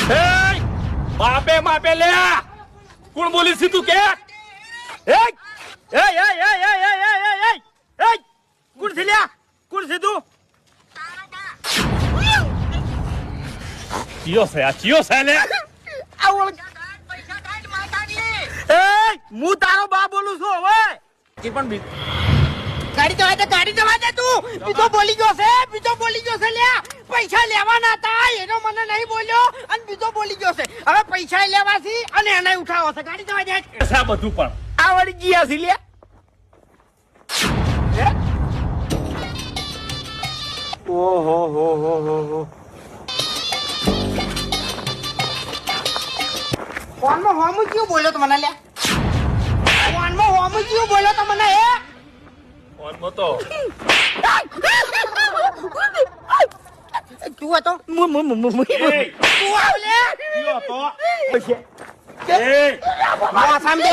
માપે માપે લે કોણ બોલી છે તું કે એ એ એ એ એ એ એ કોણ છે લ્યા કોણ છે તું ચિયો છે લે આવો પૈસા કાઢ માતાજી એ હું તારો બા બોલું છું હવે એ પણ ગાડી જવા દે તું બીજો બોલી ગયો છે લ્યા પૈસા લેવાના હતા એનો મને નહીં બોલ્યો અને બીજો બોલી ગયો છે હવે પૈસા લેવા છે અને એને ઉઠાવો છે ગાડી જવા દે આ બધું પણ આવડી ગયા છે લ્યા ઓહો હો હો હો હો ફોનમાં હોમું ક્યું બોલ્યો તો મને લ્યા ફોનમાં હોમું ક્યું બોલ્યો તો મને હે ફોન મતો તું હતો તું આવ લે ચિયો તો આ સામે